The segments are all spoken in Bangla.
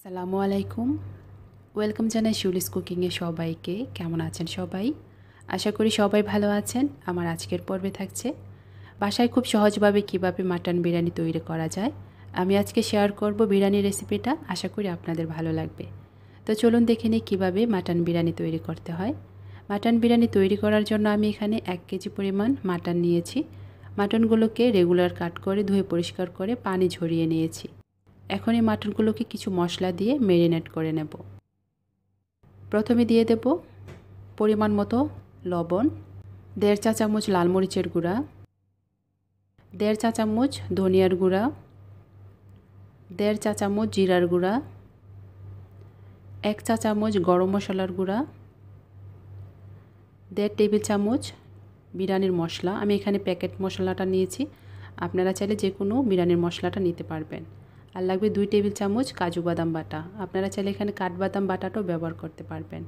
আসসালামু আলাইকুম। ওয়েলকাম জানাই শিউলিস কুকিংয়ে সবাইকে। কেমন আছেন সবাই? আশা করি সবাই ভালো আছেন। আমার আজকের পর্বে থাকছে বাসায় খুব সহজভাবে কিভাবে মাটন বিরিয়ানি তৈরি করা যায়। আমি আজকে শেয়ার করব বিরিয়ানি রেসিপিটা। আশা করি আপনাদের ভালো লাগবে। তো চলুন দেখে নিই কীভাবে মাটন বিরিয়ানি তৈরি করতে হয়। মাটন বিরিয়ানি তৈরি করার জন্য আমি এখানে 1 কেজি পরিমাণ মাটন নিয়েছি। মাটনগুলোকে রেগুলার কাট করে ধুয়ে পরিষ্কার করে পানি ঝরিয়ে নিয়েছি। এখন এই মাটনগুলোকে কিছু মশলা দিয়ে ম্যারিনেট করে নেব। প্রথমে দিয়ে দেব পরিমাণ মতো লবণ, 1.5 চা চামচ লাল মরিচের গুঁড়া, 1.5 চা চামচ ধনিয়ার গুঁড়া, 1.5 চা চামচ জিরার গুঁড়া, 1 চা চামচ গরম মশলার গুঁড়া, 1.5 টেবিল চামচ বিরিয়ানির মশলা। আমি এখানে প্যাকেট মশলাটা নিয়েছি, আপনারা চাইলে যে কোনো বিরিয়ানির মশলাটা নিতে পারবেন। আর লাগবে 2 টেবিল চামচ কাজু বাদাম বাটা। আপনারা চাইলে এখানে কাঠবাদাম বাটাটাও ব্যবহার করতে পারবেন।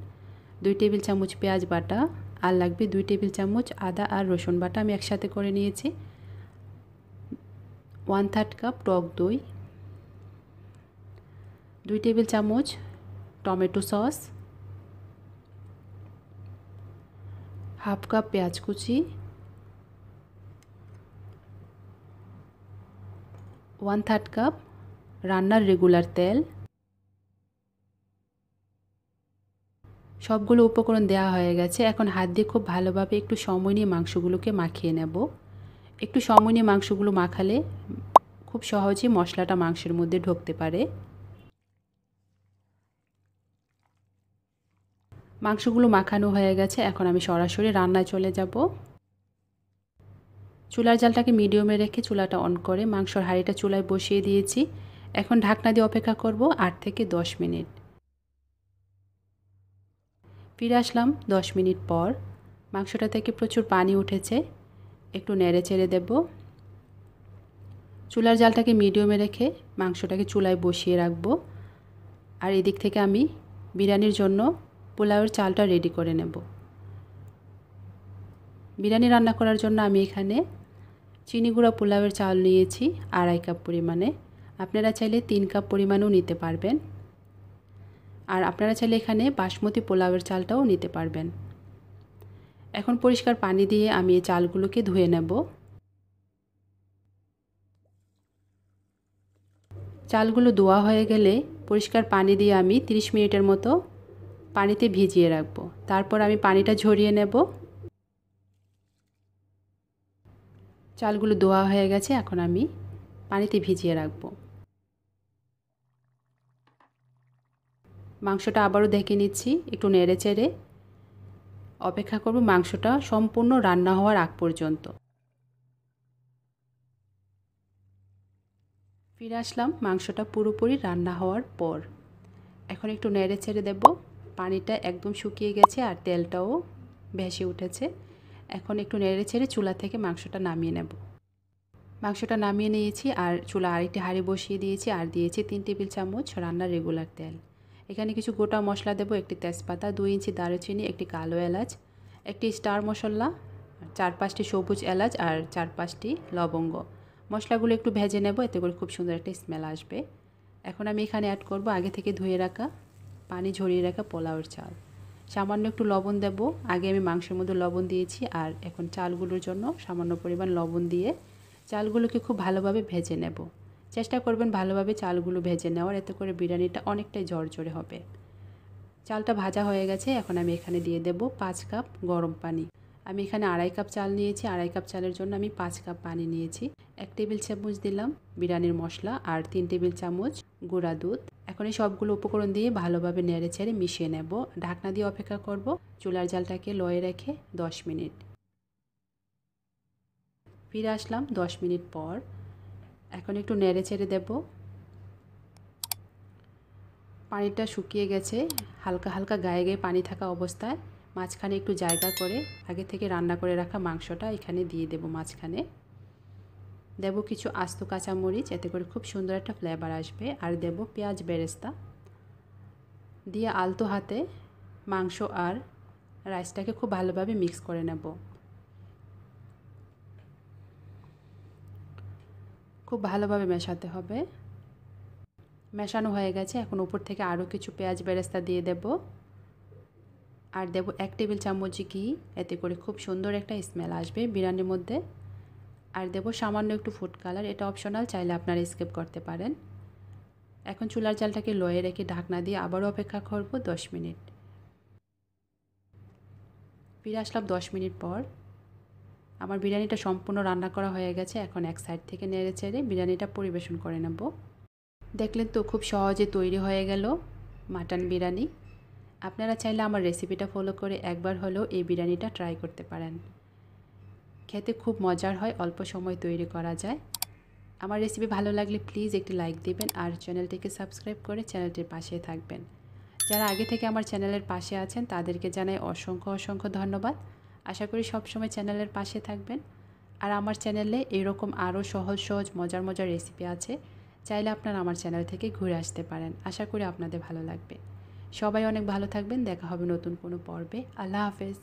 2 টেবিল চামচ পেঁয়াজ বাটা। আর লাগবে 2 টেবিল চামচ আদা আর রসুন বাটা আমি একসাথে করে নিয়েছি। 1/3 কাপ টক দই, 2 টেবিল চামচ টমেটো সস, 1/2 কাপ পেঁয়াজ কুচি, 1/3 কাপ রান্নার রেগুলার তেল। সবগুলো উপকরণ দেওয়া হয়ে গেছে। এখন হাত দিয়ে খুব ভালোভাবে একটু সময় নিয়ে মাংসগুলোকে মাখিয়ে নেব। একটু সময় নিয়ে মাংসগুলো মাখালে খুব সহজেই মশলাটা মাংসের মধ্যে ঢুকতে পারে। মাংসগুলো মাখানো হয়ে গেছে। এখন আমি সরাসরি রান্নায় চলে যাব। চুলার জালটাকে মিডিয়ামে রেখে চুলাটা অন করে মাংসর হাঁড়িটা চুলায় বসিয়ে দিয়েছি। এখন ঢাকনা দিয়ে অপেক্ষা করব 8 থেকে 10 মিনিট। ফিরে আসলাম 10 মিনিট পর। মাংসটা থেকে প্রচুর পানি উঠেছে। একটু নেড়ে চেড়ে দেব। চুলার জালটাকে মিডিয়ামে রেখে মাংসটাকে চুলায় বসিয়ে রাখব। আর এদিক থেকে আমি বিরিয়ানির জন্য পোলাওয়ের চালটা রেডি করে নেব। বিরিয়ানি রান্না করার জন্য আমি এখানে চিনি গুঁড়া পোলাওয়ের চাল নিয়েছি 2.5 কাপ পরিমাণে। আপনারা চাইলে 3 কাপ পরিমাণেও নিতে পারবেন। আর আপনারা চাইলে এখানে বাসমতি পোলাওয়ের চালটাও নিতে পারবেন। এখন পরিষ্কার পানি দিয়ে আমি এই চালগুলোকে ধুয়ে নেব। চালগুলো ধোয়া হয়ে গেলে পরিষ্কার পানি দিয়ে আমি 30 মিনিটের মতো পানিতে ভিজিয়ে রাখব। তারপর আমি পানিটা ঝরিয়ে নেব। চালগুলো ধোয়া হয়ে গেছে, এখন আমি পানিতে ভিজিয়ে রাখব। মাংসটা আবারও দেখে নিচ্ছি, একটু নেড়ে চেড়ে অপেক্ষা করব মাংসটা সম্পূর্ণ রান্না হওয়ার আগ পর্যন্ত। ফিরে আসলাম মাংসটা পুরোপুরি রান্না হওয়ার পর। এখন একটু নেড়ে চেড়ে দেব। পানিটা একদম শুকিয়ে গেছে আর তেলটাও ভেসে উঠেছে। এখন একটু নেড়ে চেড়ে চুলা থেকে মাংসটা নামিয়ে নেব। মাংসটা নামিয়ে নিয়েছি আর চুলা আরেকটি হাঁড়ি বসিয়ে দিয়েছি আর দিয়েছি 3 টেবিল চামচ রান্নার রেগুলার তেল। এখানে কিছু গোটা মশলা দেব, একটি তেজপাতা, 2 ইঞ্চি দারুচিনি, একটি কালো এলাচ, একটি স্টার মশলা, 4-5টি সবুজ এলাচ আর 4-5টি লবঙ্গ। মশলাগুলো একটু ভেজে নেব, এতে করে খুব সুন্দর একটা স্মেল আসবে। এখন আমি এখানে অ্যাড করব আগে থেকে ধুয়ে রাখা পানি ঝরিয়ে রাখা পোলাওয়ের চাল। সামান্য একটু লবণ দেব। আগে আমি মাংসের মধ্যে লবণ দিয়েছি আর এখন চালগুলোর জন্য সামান্য পরিমাণ লবণ দিয়ে চালগুলোকে খুব ভালোভাবে ভেজে নেব। চেষ্টা করবেন ভালোভাবে চালগুলো ভেজে নেওয়ার, এতে করে বিরিয়ানিটা অনেকটাই ঝরঝরে হবে। চালটা ভাজা হয়ে গেছে। এখন আমি এখানে দিয়ে দেব 5 কাপ গরম পানি। আমি এখানে 2.5 কাপ চাল নিয়েছি। 2.5 কাপ চালের জন্য আমি 5 কাপ পানি নিয়েছি। 1 টেবিল চামচ দিলাম বিরিয়ানির মশলা আর 3 টেবিল চামচ গুঁড়া দুধ। এখন এই সবগুলো উপকরণ দিয়ে ভালোভাবে নেড়ে চেড়ে মিশিয়ে নেব। ঢাকনা দিয়ে অপেক্ষা করব চুলার জালটাকে লোয়ে রেখে 10 মিনিট। ফিরে আসলাম 10 মিনিট পর। এখন একটু নেড়ে চেড়ে দেব। পানিটা শুকিয়ে গেছে। হালকা হালকা গায়ে গায়ে পানি থাকা অবস্থায় মাঝখানে একটু জায়গা করে আগে থেকে রান্না করে রাখা মাংসটা এখানে দিয়ে দেব। মাঝখানে দেব কিছু আস্ত কাঁচামরিচ, এতে করে খুব সুন্দর একটা ফ্লেভার আসবে। আর দেব পেঁয়াজ বেরেস্তা দিয়ে আলতো হাতে মাংস আর রাইসটাকে খুব ভালোভাবে মিক্স করে নেব। খুব ভালোভাবে মেশাতে হবে। মেশানো হয়ে গেছে। এখন উপর থেকে আরও কিছু পেঁয়াজ বেরেস্তা দিয়ে দেব আর দেব 1 টেবিল চামচ ঘি। এতে করে খুব সুন্দর একটা স্মেল আসবে বিরিয়ানির মধ্যে। আর দেব সামান্য একটু ফুড কালার, এটা অপশনাল, চাইলে আপনারা স্কিপ করতে পারেন। এখন চুলার জালটাকে লোয়ে রেখে ঢাকনা দিয়ে আবারও অপেক্ষা করব 10 মিনিট। ফিরে আসলাম 10 মিনিট পর। আমার বিরিয়ানিটা সম্পূর্ণ রান্না করা হয়ে গেছে। এখন এক সাইড থেকে নেড়ে চেড়ে বিরিয়ানিটা পরিবেশন করে নেব। দেখলেন তো খুব সহজে তৈরি হয়ে গেল মাটন বিরিয়ানি। আপনারা চাইলে আমার রেসিপিটা ফলো করে একবার হলেও এই বিরিয়ানিটা ট্রাই করতে পারেন। খেতে খুব মজার হয়, অল্প সময় তৈরি করা যায়। আমার রেসিপি ভালো লাগলে প্লিজ একটি লাইক দিবেন আর চ্যানেলটিকে সাবস্ক্রাইব করে চ্যানেলটির পাশে থাকবেন। যারা আগে থেকে আমার চ্যানেলের পাশে আছেন তাদেরকে জানাই অসংখ্য ধন্যবাদ। আশা করি সবসময় চ্যানেলের পাশে থাকবেন। আর আমার চ্যানেলে এরকম আরও সহজ মজার রেসিপি আছে, চাইলে আপনারা আমার চ্যানেল থেকে ঘুরে আসতে পারেন। আশা করি আপনাদের ভালো লাগবে। সবাই অনেক ভালো থাকবেন। দেখা হবে নতুন কোনো পর্বে। আল্লাহ হাফেজ।